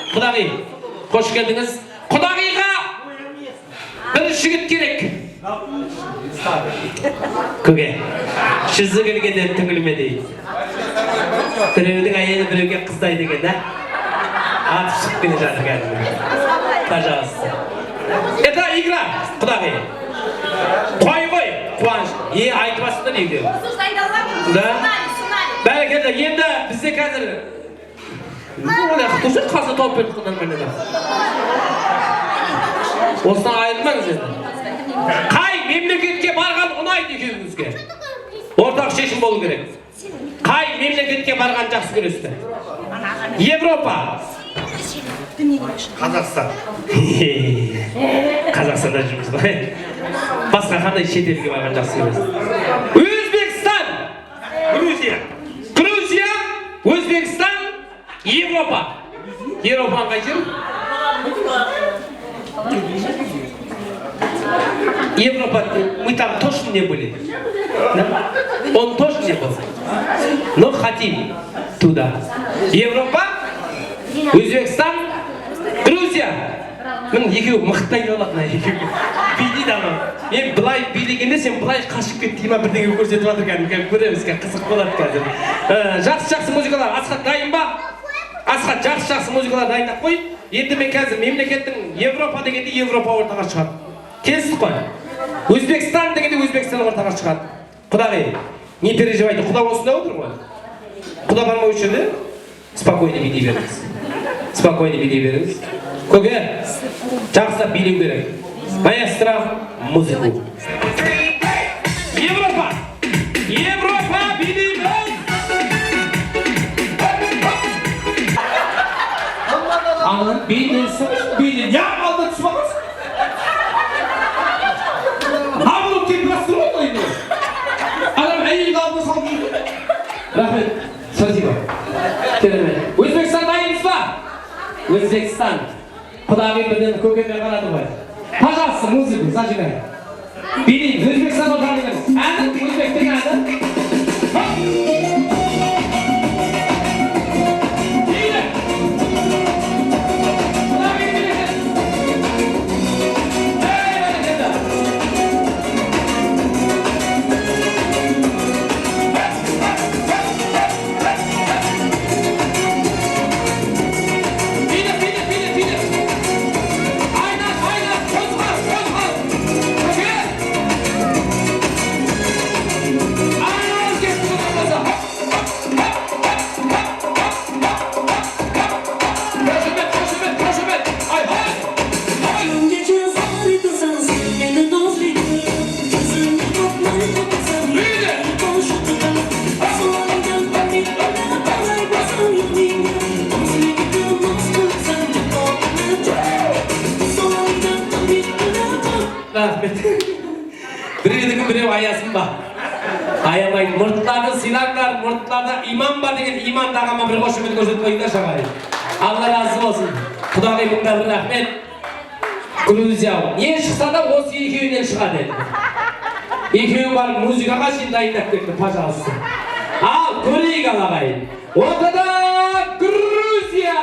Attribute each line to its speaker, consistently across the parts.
Speaker 1: Құдағи, қош келдіңіз. Құдағиға бір жігіт керек. Көге, шызы келгенде түңілме дейді. Біреудің әйелі біреуге қыздай деген, да? Атып шығып келе жатыр кәдімгі. Пожалуйста. Это игра, құдағи. Қой, қуаныш. Айтып асында не үйде? Да? Бәрекелді, енді бізде қазір олай құтушы қазір тауып берді құнармайнада. Осыдан айырмаңыз енді. Қай мемлекетке барған ұнайды екеуіңізге? Ортақ шешім болу керек. Қай мемлекетке барған жақсы көресіздер? Европа. Қазақстан. Қазақстанда жүрміз ғой. Басқа қандай шетелге барған жақсы көресіздер? Өзбекстан. Грузия. Өзбекстан. Европа. Европаның қай жері? Европа, мы там точно не были. Да? Он тоже не был. Но хотим туда. Европа, Өзбекстан, Грузия. Мен екеуі мықтайды олатына екеуі. Билейді ана. Мен бұлай билегенде сен бұлай қашып кетті ма бірдеңе көрсетіп жатыр кәдімгі. Көреміз қызық болады қазір. Жақсы музыкалар. Асхат дайын ба? Асхат жақсы музыкалар дайындап қой. Енді мен қазір мемлекеттің Европа дегенде Европа ортаға шығады. Келістік қой. Өзбекстан дегенде Өзбекстан ортаға шығады. Құдағи, не переживайте, құда осында отыр ғой. Құда бармау үшін де спокойно билей беріңіз. Спокойно билей беріңіз. Көге, жақсылап билеу керек. Маэстро, музыку. Европа! Европа билейміз! Алын билесің, билен. Я алды түсіп аласың. Абылып келіп бастыр ойды. Адам әйелді алды салып жүрді. Рахмет, спасибо. Керемет. Өзбекстан дайынсыз ба? Өзбекстан. Құдағи бірден көкеме қарады ғой. Пожалуйста, музыку, зажигай. Билейміз, Өзбекстан отаныңыз. Әні, өзбектің әні. Біреу аясын ба? Аямайды. Мұртларды сыйлаңдар, мұртларда иман бар деген иман дағама бір қошемет көрсетіп қойыңдар шағай. Алла разы болсын. Құдағи мыңда бір рахмет. Грузия. Не шықса да осы екеуінен шығады еді. Екеуі бар музыкаға шейін дайындап кетті, пожалуйста. Ал, көрейік алағай. Ортада Грузия!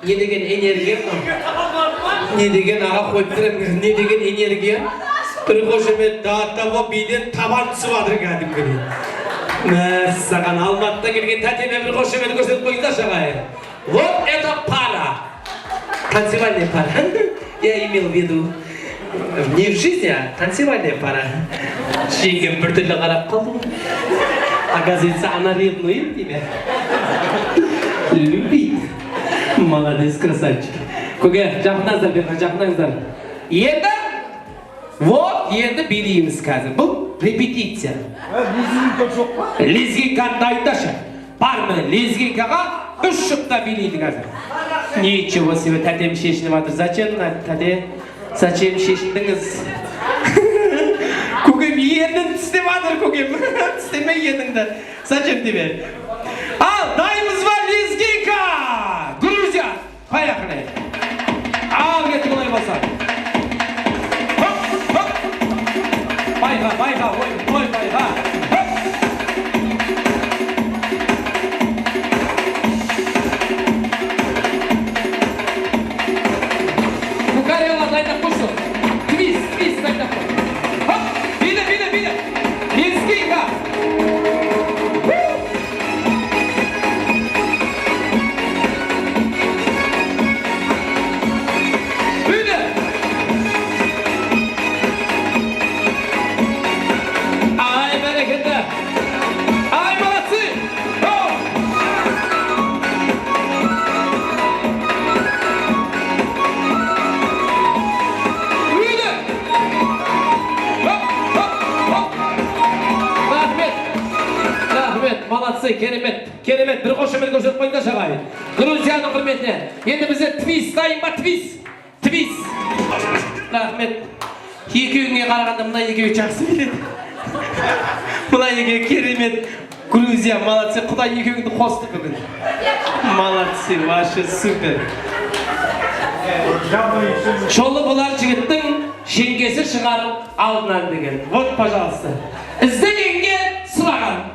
Speaker 1: Не деген энергия? Не деген аға қойып тұрмыз? Не деген энергия? Бір қошемет даттауға биден табан түсіп адыр кәдімгі. Мәссаған Алматыдан келген тәтеме бір қошемет көрсетіп қойыңдар шағай. Вот это пара. Танцевальная пара. Я имел в виду. Не в жизни, а танцевальная пара. Жеңгем бір түрлі қарап қалды. Оказывается, она ревнует тебя. Любит. Молодец, красавчик. Көке, жақыныңыздар, берген жақыныңыздар. Енді, вот, енді билейміз қазір. Бұл репетиция.
Speaker 2: Лезгинка жоқ па?
Speaker 1: Лезгинканы айташы. Бар міне, лезгинкаға 3 жұпта билейді қазір. Ничего себе, тәтем шешініп жатыр. Зачем, тәте? Зачем шешіндіңіз? Көкем ернін тістеп жатыр, көкем. Тістеме ерніңді. Зачем тебе? Ал, дайымыз бар, лезгинка! Грузия! Поехали! Ал, кет бұлай болса. Байға, ой, байға. Букарела, дайда қошу. Твиз, дайда қошу. Биді. Лезгинка! Молодцы, керемет, бір қошымен көрсетіп қойыңдар шағай. Грузияның құрметіне. Енді бізде твист, дайын ба твист. Рахмет. Екеуіңе қарағанда мұна екеуі жақсы келеді. Мұна екеуі керемет. Грузия, молодцы, Құдай екеуіңді қосты бүгін. Молодцы, ваши супер. Жолы болар жігіттің жеңгесі шығарып алдынан деген. Вот, пожалуйста. Іздегенге сұраған.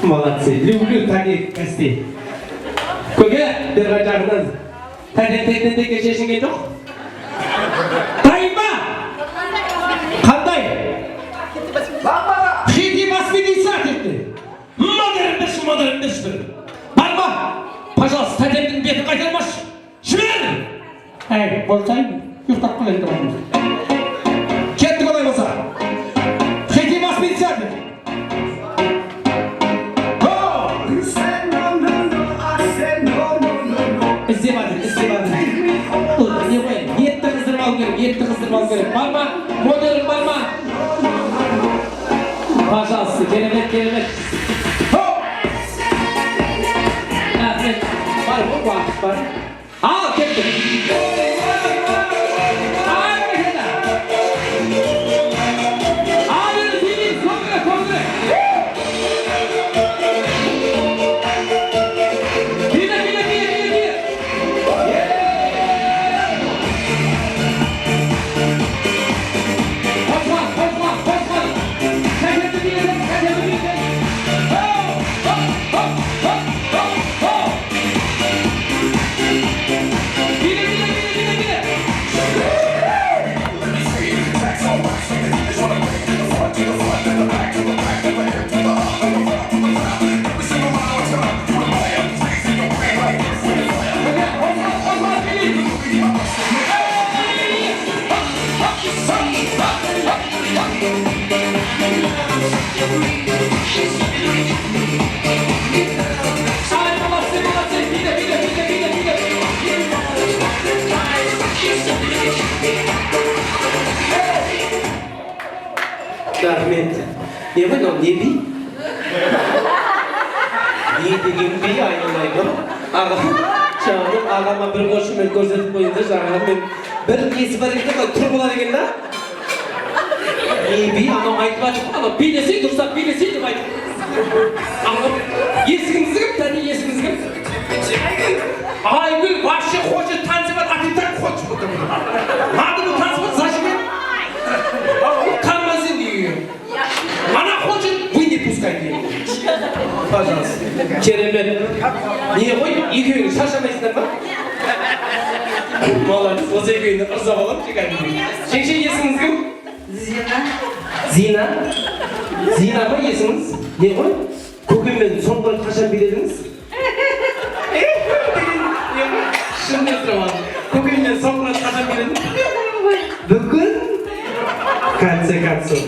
Speaker 1: Молодцы, люблю таких гостей. Көке, бір жағынан тәден шешінген жоқ? Дайын ба? Қандай? Хити 80 етті. Модерн бір. Бар ма? Пожалуйста, тәдемдің бетін қайтармашы. Жібер! Әй, болсайын, ұйықтап қалайын тұрмыз. Кетті қолай болса. Хити 80 етті. Етті қыздырмау керек. Бар ма? Модерн бар ма? Пожалуйста, керемет. Бар, уақыт бар. Ал, кетті. Рахмет. Не вы, но не би. Не деген би айналайын. Ағама бір қошымен көрсетіп қойыңды жаңағы бір несі бар екен ғой, тұр болар екен да? Не би, анау айтып жатыр, анау билесей, дұрыстап билесей деп айтып. Есігіңіз кім? Тәне есігіңіз кім? Айгүл, вообще хочет танцевать, а ты так хочешь. Надо бы танцевать, зачем? Тормозин ее. Она хочет, вы не пускайте. Пожалуйста. Керемет. Не ғой, екеуіңіз шаршамайсыңдар ма? Молодец, осы екеуіңді ұрза болам, шекші есіңіз кім? Зина. Зина ба есіңіз? Не ғой? Көкеммен соңғы рет қашан биледіңіз? Шынымен сұрап, көкеммен соңғы рет қашан биледіңіз? Бүгін конце концов.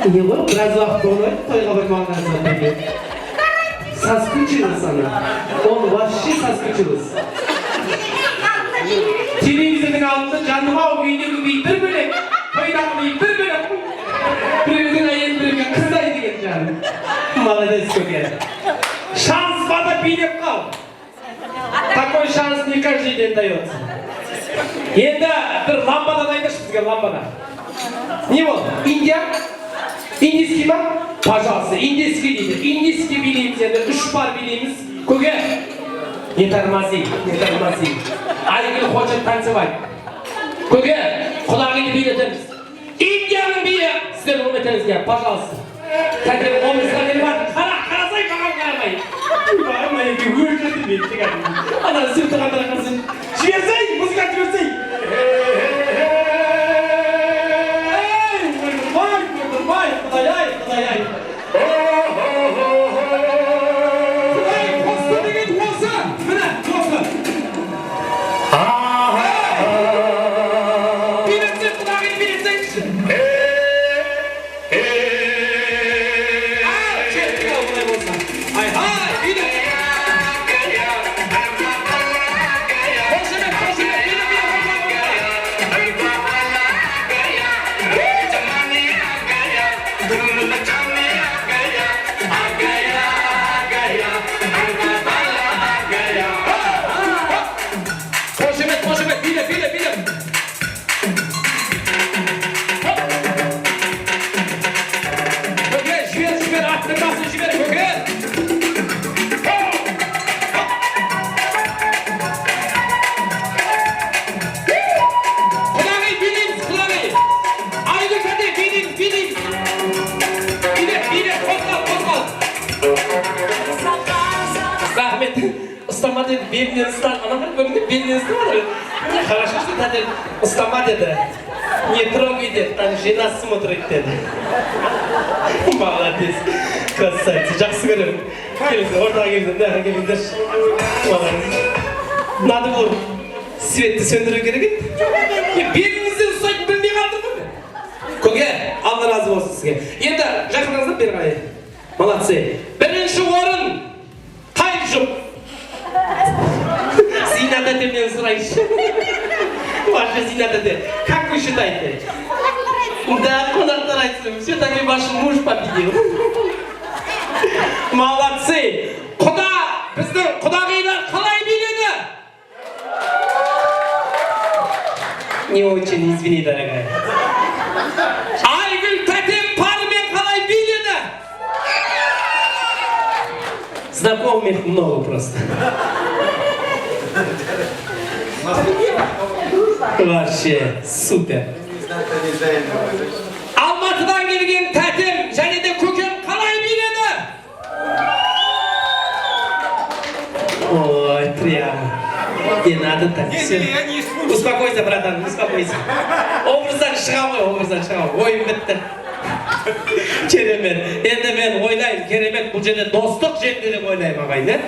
Speaker 1: Не ғой, біраз уақыт болмайды, тойға бармағаныңызға. Соскучилась она. Он вообще соскучилась. Телевизордың алдында жаныма үйдегі би бір бөлек, тойдағы би бір бөлек. Біреудің әйелі біреуге қыздай деген жаным. Молодец көке. Шанс бар да билеп қал. Такой шанс не каждый день дается. Енді бір ламбадан айташы бізге, ламбада. Не бол? Индия? Индийский ма? Пожалуйста, индийский дейді. Индийский билейміз енді, 3 пар билейміз. Көке, не тормози, не тормози. Айгүл хочет танцевать. Көке, құлағыңды билетеміз. Индияның биі сіздер ұмытыңызға, пожалуйста. Кәдір, omuzlarını var. Қарасай, маған қарамай. Бармай, өлтірді мен, тегін. Ана сүйікті қандыра қарсын. Жіберсей, музыка жіберсей. Құдай-ай, Құдай-ай. Құдай, қосты деген осы. Міне, осы. Билетсен, құдағын билетсеңші. Ұстама деді, белінен ұстан. Анағыр бөлімде белінен ұстан var. Хорошо, что тәдел ұстама деді. Не трогай деді, там жена смотрит деді. Молодец, красавица, жақсы көрем. Келіңіздер, ортаға келіңіздер, мына келіңіздер. Надо было светті сөндіру керек еді. Беліңізден ұстайтын білмей қалдым ғой. Көке, Алла разы болсын сізге. Енді жақыныңыздан бері қарай. Молодцы. Бірінші орын қай жұп? Зинат әтемнен сұрайшы. Ваша Зинат әте, как вы считаете? Да, қонақтар айтсын, все-таки ваш муж победил. Молодцы! Құда, біздің құдағилар қалай биледі? Не очень, извини, дорогая. Айгүл тәтем парымен қалай биледі? Знакомых много просто. Вообще супер. Алматыдан келген тәтем және де көкем қалай биледі? Ой, прямо. Не надо так. Успокойся, братан, успокойся. Образдан шыға ғой, образдан шыға ғой. Ойым бітті. Керемет. Енді мен ойлаймын, керемет, бұл жерде достық жетті деп ойлаймын ағайын.